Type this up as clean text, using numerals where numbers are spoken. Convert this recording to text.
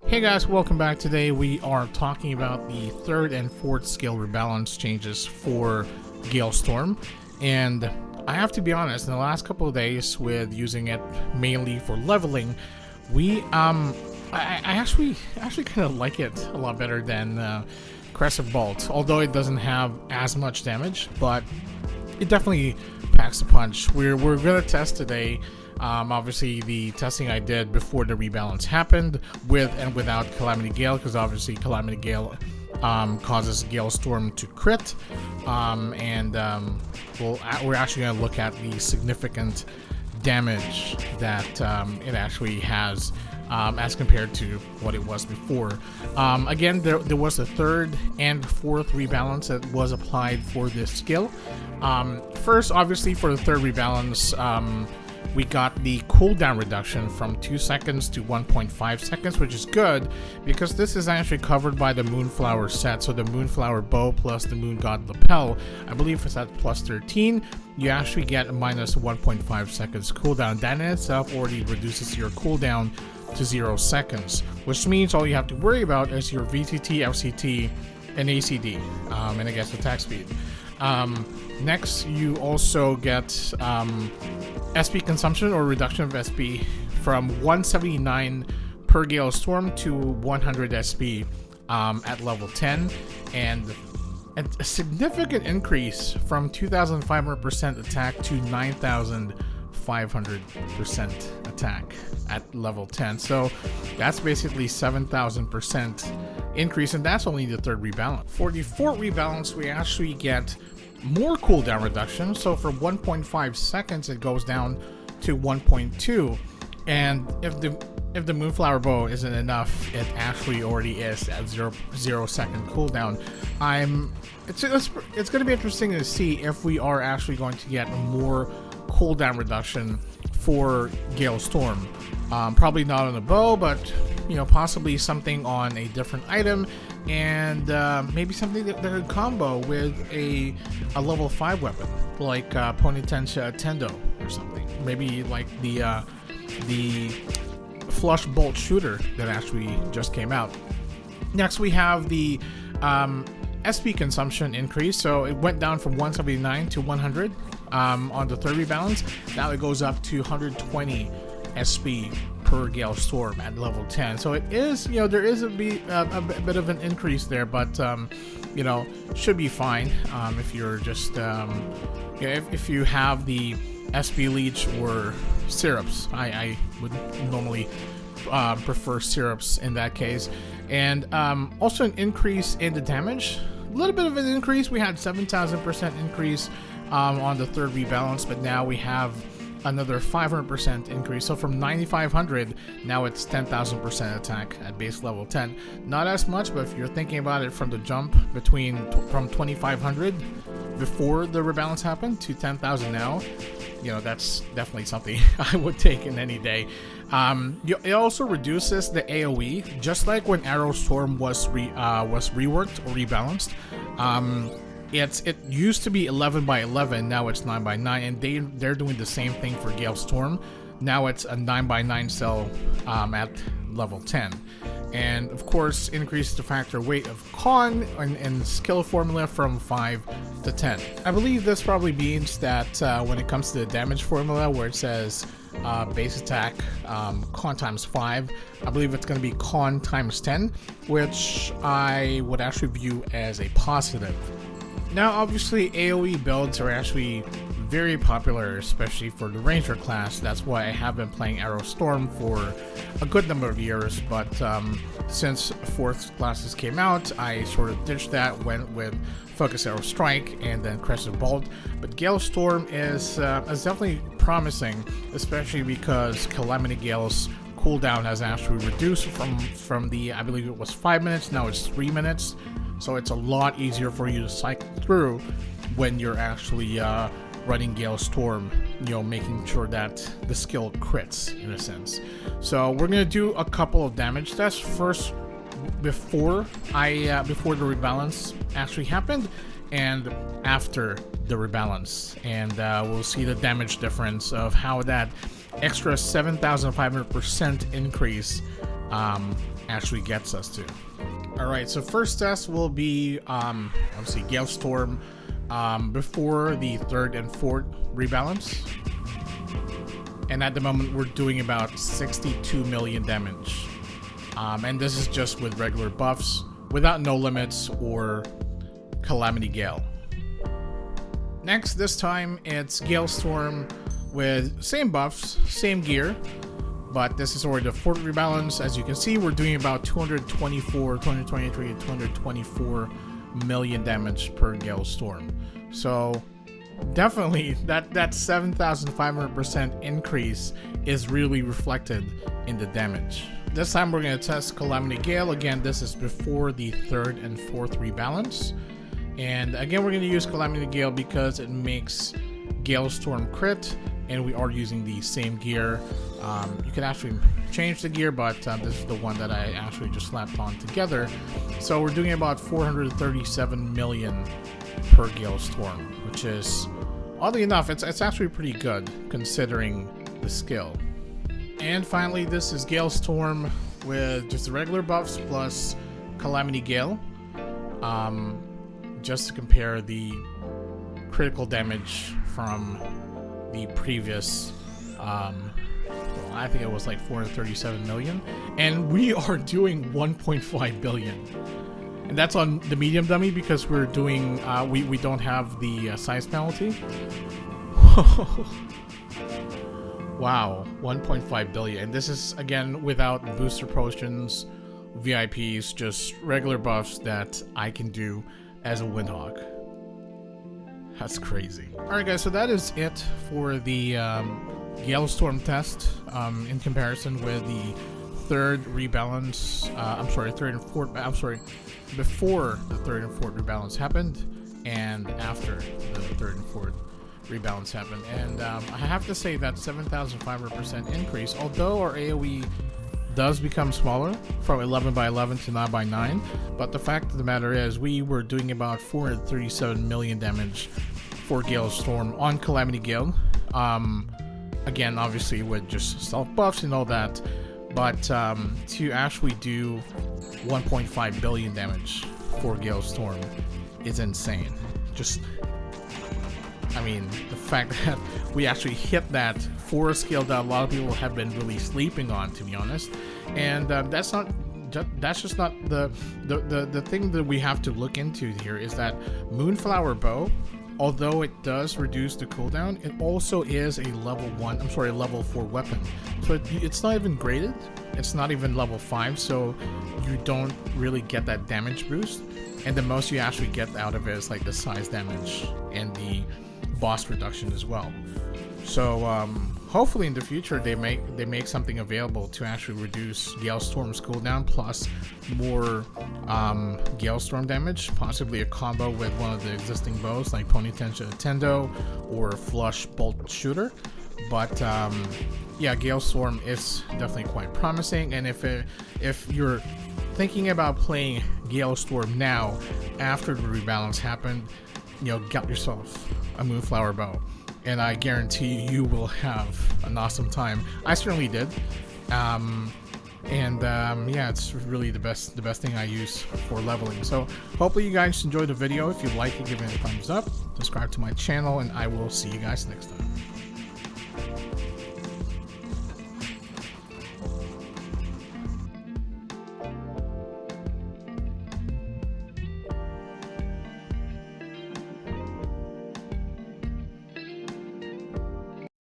Hey guys, welcome back. Today we are talking about the 3rd and 4th skill rebalance changes for Gale Storm, and I have to be honest, in the last couple of days with using it mainly for leveling, I actually kind of like it a lot better than Crest of Bolt, although it doesn't have as much damage, but it definitely packs a punch. We're gonna test today. Obviously, the testing I did before the rebalance happened, with and without Calamity Gale, because obviously Calamity Gale causes Gale Storm to crit, and we're actually going to look at the significant damage that it actually has as compared to what it was before. Again, there was a 3rd and 4th rebalance that was applied for this skill. First, obviously, for the 3rd rebalance, we got the cooldown reduction from 2 seconds to 1.5 seconds, which is good because this is actually covered by the Moonflower set. So the Moonflower bow plus the Moon God Lapel, I believe it's at plus 13, you actually get a minus 1.5 seconds cooldown. That in itself already reduces your cooldown to 0 seconds, which means all you have to worry about is your VTT, FCT, and ACD, and I guess attack speed. Next, you also get SP consumption or reduction of SP from 179 per Gale Storm to 100 SP at level 10, and a significant increase from 2,500% attack to 9,500% attack at level 10. So that's basically 7,000% increase, and that's only the 3rd rebalance. For the 4th rebalance, we actually get more cooldown reduction. So for 1.5 seconds, it goes down to 1.2, and if the Moonflower bow isn't enough, it actually already is at 0 second cooldown. It's going to be interesting to see if we are actually going to get more cooldown reduction for Gale Storm. Probably not on the bow, but possibly something on a different item, and maybe something that could combo with a level 5 weapon like Ponitensha Tendo or something. Maybe like the Flush Bolt Shooter that actually just came out. Next, we have the SP consumption increase. So it went down from 179 to 100 on the 3rd rebalance. Now it goes up to 120 SP per Gale Storm at level 10. So it is, there is a bit of an increase there, but should be fine if you're just if you have the SP Leech or Syrups. I would normally prefer Syrups in that case. And also an increase in the damage. A little bit of an increase. We had 7,000% increase on the 3rd rebalance, but now we have another 500% increase. So from 9,500, now it's 10,000% attack at base level 10. Not as much, but if you're thinking about it from the jump from 2,500 before the rebalance happened to 10,000 now, that's definitely something I would take in any day. It also reduces the AoE, just like when iRO Storm was reworked or rebalanced. It used to be 11 by 11, now it's 9 by 9, and they're doing the same thing for Gale Storm. Now it's a 9 by 9 cell at level 10. And of course, increase the factor weight of con and skill formula from 5 to 10. I believe this probably means that when it comes to the damage formula, where it says base attack con times 5, I believe it's going to be con times 10, which I would actually view as a positive. Now, obviously, AoE builds are actually very popular, especially for the Ranger class. That's why I have been playing iRO Storm for a good number of years, but since 4th classes came out, I sort of ditched that, went with Focus Arrow Strike and then Crest of Bolt. But Gale Storm is definitely promising, especially because Calamity Gale's cooldown has actually reduced from the, I believe it was 5 minutes, now it's 3 minutes. So it's a lot easier for you to cycle through when you're actually running Gale Storm, making sure that the skill crits in a sense. So we're gonna do a couple of damage tests first before the rebalance actually happened, and after the rebalance, and we'll see the damage difference of how that extra 7,500% increase actually gets us to. Alright, so first test will be obviously Gale Storm before the 3rd and 4th rebalance. And at the moment we're doing about 62 million damage. And this is just with regular buffs, without No Limits or Calamity Gale. Next, this time it's Gale Storm with same buffs, same gear, but this is already the 4th rebalance. As you can see, we're doing about 224 million damage per Gale Storm. So definitely that 7,500% increase is really reflected in the damage. This time we're going to test Calamity Gale. Again, this is before the 3rd and 4th rebalance. And again, we're going to use Calamity Gale because it makes Gale Storm crit, and we are using the same gear. You can actually change the gear, but this is the one that I actually just slapped on together. So we're doing about 437 million per Gale Storm, which is, oddly enough, it's actually pretty good considering the skill. And finally, this is Gale Storm with just the regular buffs plus Calamity Gale. Just to compare the critical damage from the previous, well, I think it was like 437 million, and we are doing 1.5 billion. And that's on the medium dummy because we're doing, we don't have the size penalty. Wow, 1.5 billion. And this is, again, without booster potions, VIPs, just regular buffs that I can do as a Windhawk. That's crazy. Alright guys, so that is it for the Gale Storm test in comparison with the 3rd rebalance. Before the 3rd and 4th rebalance happened, and after the 3rd and 4th rebalance happened. And I have to say that 7,500% increase, although our AoE does become smaller from 11 by 11 to 9 by 9, but the fact of the matter is we were doing about 437 million damage for Gale Storm on Calamity Gale. Again, obviously with just self buffs and all that, but to actually do 1.5 billion damage for Gale Storm is insane. Just, I mean, the fact that we actually hit that for a skill that a lot of people have been really sleeping on, to be honest. And that's just not the thing that we have to look into here is that Moonflower bow, although it does reduce the cooldown, it also is a level 4 weapon. So it's not even graded. It's not even level 5, so you don't really get that damage boost. And the most you actually get out of it is like the size damage and the boss reduction as well. So hopefully in the future they make something available to actually reduce Gale Storm's cooldown plus more Gale Storm damage, possibly a combo with one of the existing bows like Ponytension Tendo or Flush Bolt Shooter. But yeah, Gale Storm is definitely quite promising, and if you're thinking about playing Gale Storm now after the rebalance happened, you know, get yourself a Moonflower bow, and I guarantee you will have an awesome time. I certainly did. Yeah, it's really the best thing I use for leveling. So hopefully you guys enjoyed the video. If you like it, give it a thumbs up, subscribe to my channel, and I will see you guys next time.